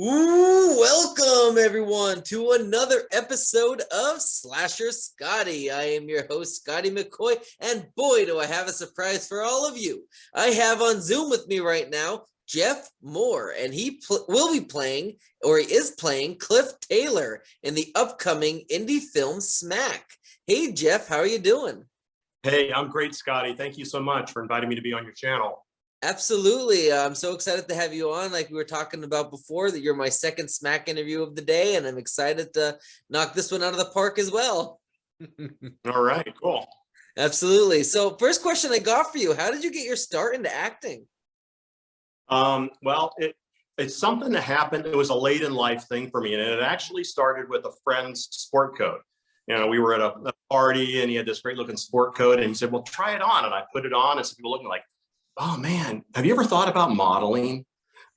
Ooh, welcome everyone to another episode of Slasher Scotty. I am your host, Scotty McCoy, and boy, do I have a surprise for all of you. I have on Zoom with me right now Jeff Moore, and he will be playing, or he is playing, Cliff Taylor in the upcoming indie film Smack. Hey, Jeff, how are you doing? Hey, I'm great, Scotty. Thank you so much for inviting me to be on your channel. Absolutely. I'm so excited to have you on. Like we were talking about before, that you're my second Smack interview of the day, and I'm excited to knock this one out of the park as well. All right, cool. Absolutely. So first question I got for you, how did you get your start into acting? It's something that happened. It was a late in life thing for me, and it actually started with a friend's sport coat. We were at a party, and he had this great looking sport coat, and he said, "Well, try it on." And I put it on, and some people looking like, "Oh man, have you ever thought about modeling?"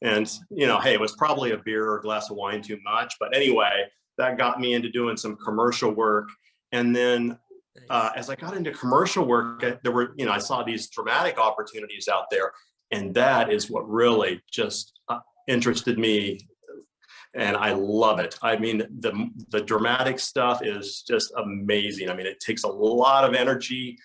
And hey, it was probably a beer or a glass of wine too much, but anyway, that got me into doing some commercial work. And then as I got into commercial work, I saw these dramatic opportunities out there, and that is what really just interested me, and I love it. I mean, the dramatic stuff is just amazing. I mean, it takes a lot of energy,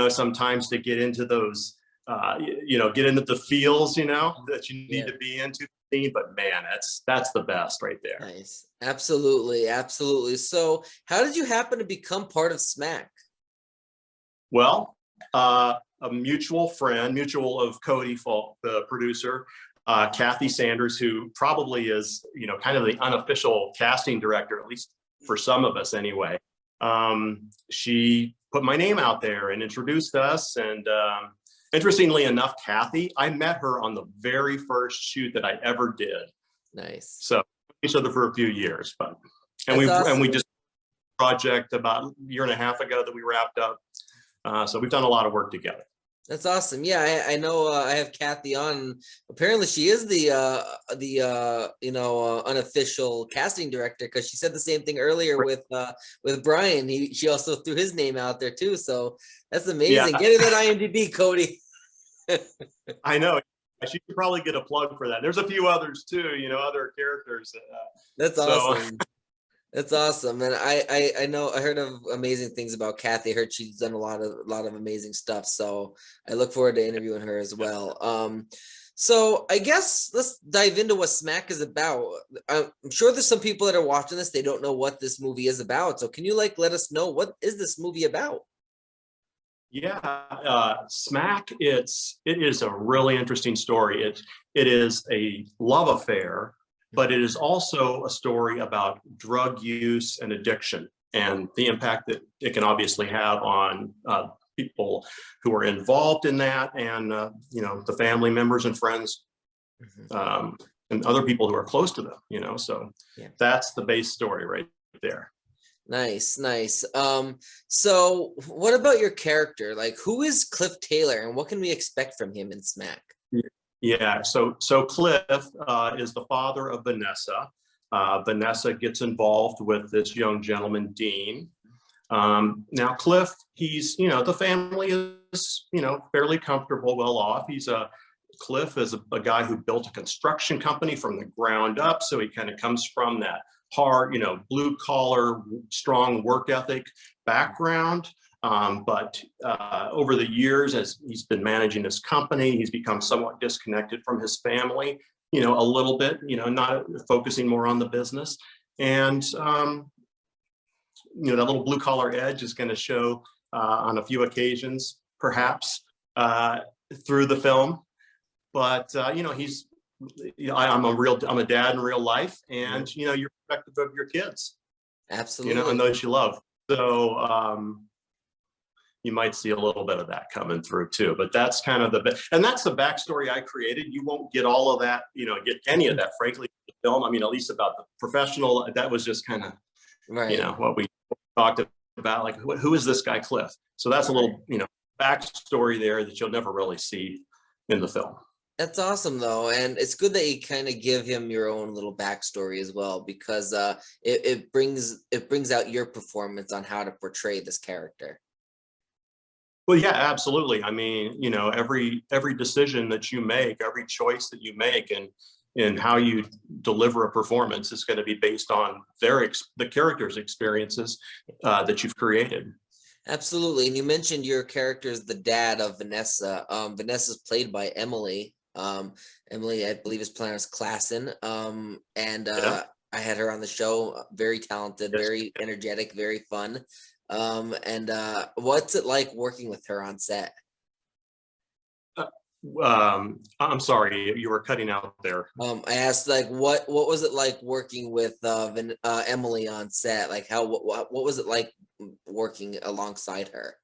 sometimes to get into those, get into the feels, that you need to be into. But man, that's the best right there. Nice. Absolutely. Absolutely. So how did you happen to become part of Smack? Well, a mutual of Cody, the producer, Kathy Sanders, who probably is, kind of the unofficial casting director, at least for some of us anyway. She put my name out there and introduced us. And interestingly enough, Kathy, I met her on the very first shoot that I ever did. Nice. So each other for a few years, and we just project about a year and a half ago that we wrapped up. So we've done a lot of work together. That's awesome. Yeah, I know. I have Kathy on. Apparently, she is the unofficial casting director, because she said the same thing earlier with Brian. She also threw his name out there too. So that's amazing. Yeah. Get it at IMDb, Cody. I know. I should probably get a plug for that. There's a few others too. Other characters. That's awesome. That's awesome. And I know, I heard of amazing things about Kathy. I heard she's done a lot of amazing stuff. So I look forward to interviewing her as well. So I guess let's dive into what Smack is about. I'm sure there's some people that are watching this, they don't know what this movie is about. So can you let us know, what is this movie about? Yeah, Smack. It is a really interesting story. It is a love affair, but it is also a story about drug use and addiction, and the impact that it can obviously have on people who are involved in that, and the family members and friends, and other people who are close to them. So that's the base story right there. Nice. So what about your character? Who is Cliff Taylor, and what can we expect from him in Smack? Yeah, so Cliff is the father of Vanessa. Vanessa gets involved with this young gentleman, Dean. Now Cliff, he's, the family is, fairly comfortable, well off. Cliff is a guy who built a construction company from the ground up. So he kind of comes from that hard, blue collar, strong work ethic background. But over the years, as he's been managing his company, he's become somewhat disconnected from his family, a little bit, not focusing more on the business. And, that little blue collar edge is going to show on a few occasions, perhaps, through the film. But, I'm a dad in real life, and, you're protective of your kids. Absolutely. And those you love. So, you might see a little bit of that coming through too, but that's kind of that's the backstory I created. You won't get all of that, get any of that, frankly, in the film. I mean, at least about the professional, that was just kind of, what we talked about, like, who is this guy, Cliff? So that's a little, backstory there that you'll never really see in the film. That's awesome though, and it's good that you kind of give him your own little backstory as well, because it brings out your performance on how to portray this character. Well, yeah, absolutely. I mean, every decision that you make, every choice that you make, and in how you deliver a performance is going to be based on the character's experiences that you've created. Absolutely. And you mentioned your character is the dad of Vanessa. Vanessa's played by Emily. Emily, I believe, is playing as Klassen. I had her on the show. Very talented, Yes. very energetic, very fun. What's it like working with her on set? I'm sorry, you were cutting out there. I asked, like, what was it like working with Emily on set? Like, what was it like working alongside her?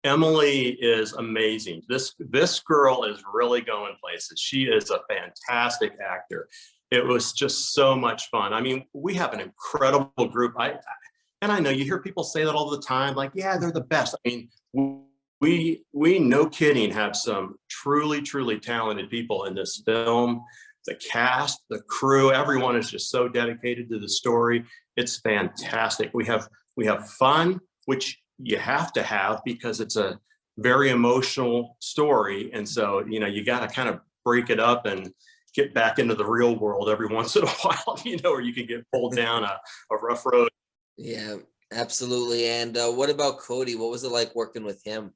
Emily is amazing. This girl is really going places. She is a fantastic actor. It was just so much fun. I mean, we have an incredible group. And I know you hear people say that all the time, like, yeah, they're the best. I mean, we no kidding have some truly talented people in this film. The cast, the crew, everyone is just so dedicated to the story. It's fantastic. We have fun, which you have to have because it's a very emotional story. And so, you know, you got to kind of break it up and get back into the real world every once in a while, you know, or you can get pulled down a rough road. Yeah, absolutely. And what about Cody? What was it like working with him?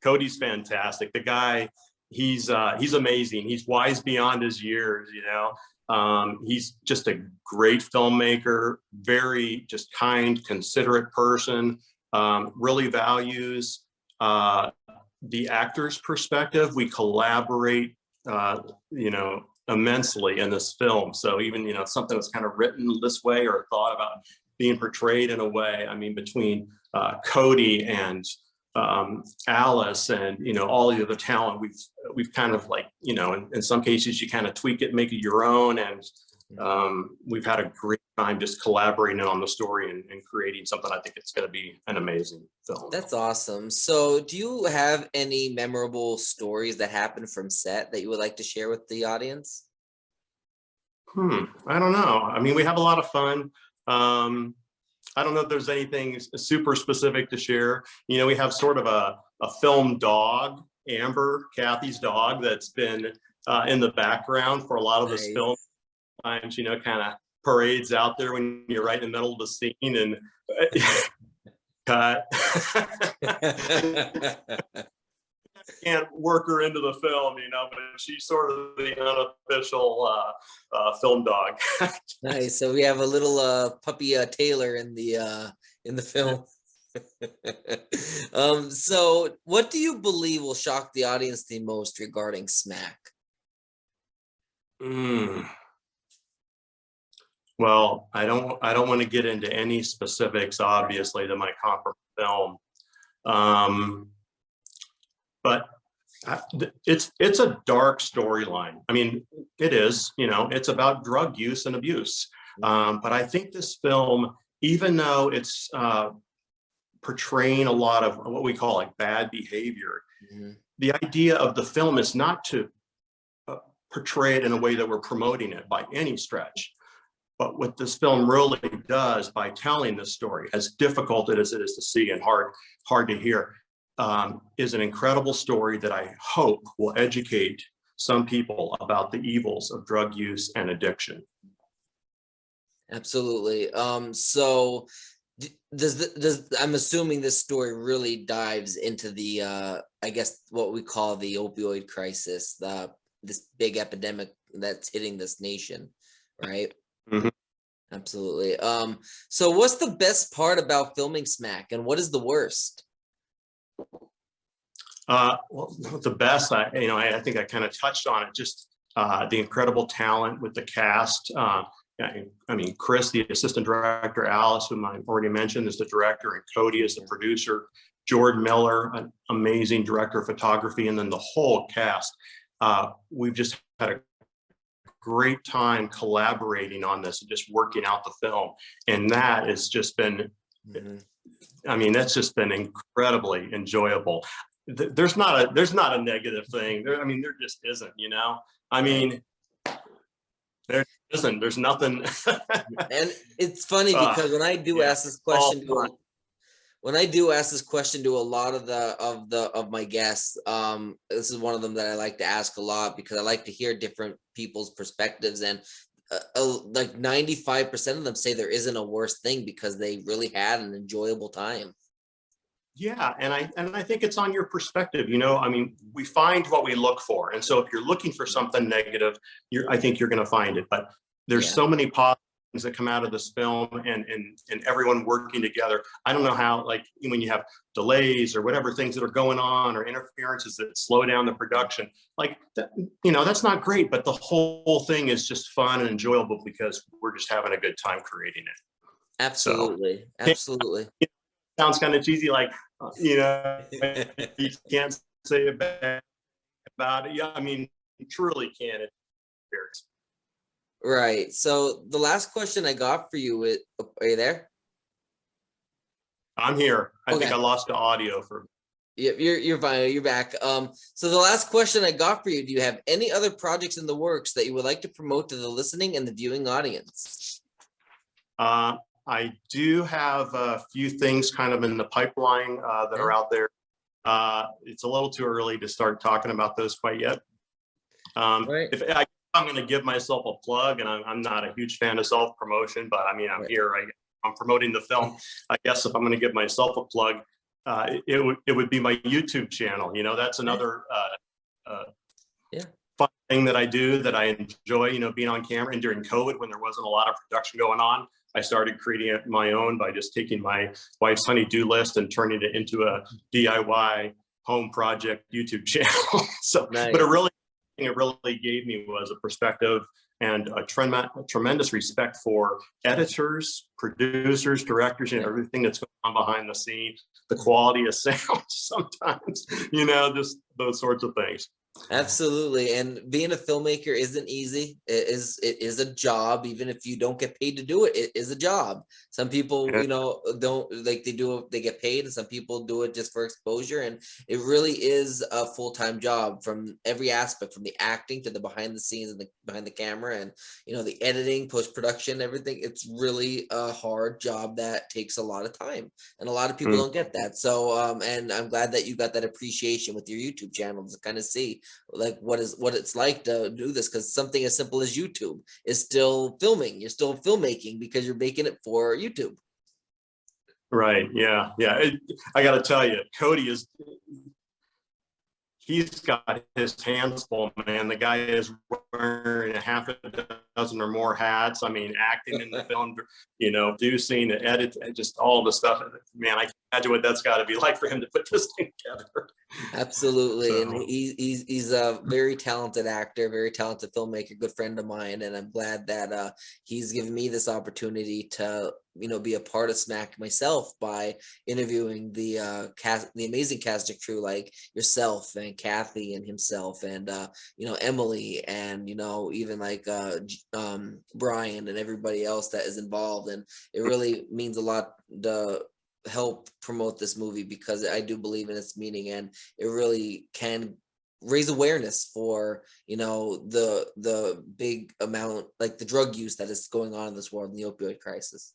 Cody's fantastic. The guy, he's amazing. He's wise beyond his years, you know. He's just a great filmmaker, very just kind, considerate person, really values the actor's perspective. We collaborate, you know, immensely in this film. So even, you know, something that's kind of written this way or thought about being portrayed in a way, I mean, between Cody and Alice and, you know, all the other talent, we've kind of, like, you know, in some cases you kind of tweak it, make it your own. And we've had a great time just collaborating on the story and creating something. I think it's going to be an amazing film. That's awesome. So do you have any memorable stories that happened from set that you would like to share with the audience? I don't know. I mean, we have a lot of fun. I don't know if there's anything super specific to share. You know, we have sort of a film dog, Amber, Kathy's dog, that's been in the background for a lot of this film. Times, you know, kind of parades out there when you're right in the middle of the scene and cut. Can't work her into the film, you know, but she's sort of the unofficial film dog. Nice. So we have a little puppy Taylor in the film. So what do you believe will shock the audience the most regarding Smack? Well, I don't want to get into any specifics, obviously, that might compromise film. But it's a dark storyline. I mean, it is, you know, it's about drug use and abuse. But I think this film, even though it's portraying a lot of what we call like bad behavior, the idea of the film is not to portray it in a way that we're promoting it by any stretch. But what this film really does by telling this story, as difficult as it is to see and hard to hear, is an incredible story that I hope will educate some people about the evils of drug use and addiction. Absolutely. So I'm assuming this story really dives into the I guess what we call the opioid crisis, this big epidemic that's hitting this nation, right? Absolutely. So what's the best part about filming Smack, and what is the worst? Well, the best, I think I kind of touched on it, just the incredible talent with the cast. I mean, Chris, the assistant director, Alice, whom I already mentioned, is the director, and Cody is the producer, Jordan Miller, an amazing director of photography, and then the whole cast. We've just had a great time collaborating on this and just working out the film. And that has just been, I mean, that's just been incredibly enjoyable. There's not a negative thing there. I mean, there just isn't, you know, I mean, there's nothing. And it's funny because when I do ask this question when I do ask this question to a lot of my guests, this is one of them that I like to ask a lot because I like to hear different people's perspectives, and like 95% of them say there isn't a worse thing because they really had an enjoyable time. Yeah, and I think it's on your perspective. You know, I mean, we find what we look for, and so if you're looking for something negative, I think you're going to find it. But there's Yeah. so many positive things that come out of this film, and everyone working together. I don't know how, like when you have delays or whatever things that are going on or interferences that slow down the production, like that, you know, that's not great. But the whole thing is just fun and enjoyable because we're just having a good time creating it. Absolutely, So, absolutely. it sounds kind of cheesy, like you know, you can't say a bad about it. Yeah, I mean, you truly can. Right. So the last question I got for you is, are you there? I'm here. I think Okay. I lost the audio for. Yep, you're fine. You're back. So the last question I got for you: do you have any other projects in the works that you would like to promote to the listening and the viewing audience? I do have a few things kind of in the pipeline that are out there. It's a little too early to start talking about those quite yet. Right. I'm going to give myself a plug, and I'm not a huge fan of self-promotion, but I mean, I'm here. I'm promoting the film. I guess if I'm going to give myself a plug, it would be my YouTube channel. You know, that's another fun thing that I do that I enjoy. You know, being on camera. And during COVID, when there wasn't a lot of production going on, I started creating it my own by just taking my wife's honey-do list and turning it into a DIY home project YouTube channel. So, Nice. but it really gave me was a perspective and a tremendous respect for editors, producers, directors, and everything that's going on behind the scenes, the quality of sound sometimes, you know, just those sorts of things. Absolutely. And being a filmmaker isn't easy. It is a job. Even if you don't get paid to do it, it is a job. Some people, you know, don't like they get paid, and some people do it just for exposure. And it really is a full-time job from every aspect, from the acting to the behind the scenes and behind the camera, and you know, the editing, post-production, everything. It's really a hard job that takes a lot of time. And a lot of people don't get that. So and I'm glad that you got that appreciation with your YouTube channel to kind of see like what it's like to do this, because something as simple as YouTube is still filming. You're still filmmaking because you're making it for YouTube. Right. Yeah. Yeah. I got to tell you, Cody he's got his hands full, man. The guy is wearing a half a dozen or more hats. I mean, acting in the film, you know, producing, edit, just all the stuff. Man, I can imagine what that's got to be like for him to put this thing together. Absolutely. So. And he's a very talented actor, very talented filmmaker, good friend of mine. And I'm glad that he's given me this opportunity to, you know, be a part of Smack myself by interviewing the amazing cast of crew like yourself and Kathy and himself and you know, Emily and, you know, even like Brian and everybody else that is involved. And it really means a lot to help promote this movie because I do believe in its meaning, and it really can raise awareness for, you know, the big amount, like the drug use that is going on in this world, in the opioid crisis.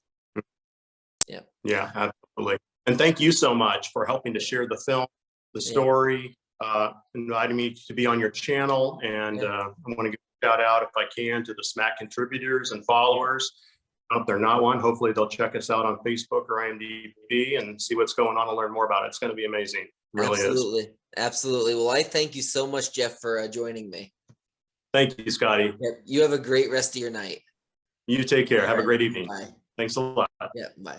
Yeah, absolutely. And thank you so much for helping to share the film, the story, inviting me to be on your channel. And I want to give a shout out, if I can, to the Smack contributors and followers. If they're not one, hopefully they'll check us out on Facebook or IMDb and see what's going on and learn more about it. It's going to be amazing. It really is. Absolutely. Well, I thank you so much, Jeff, for joining me. Thank you, Scotty. You have a great rest of your night. You take care. Have a great evening. Bye. Thanks a lot. Yeah, bye.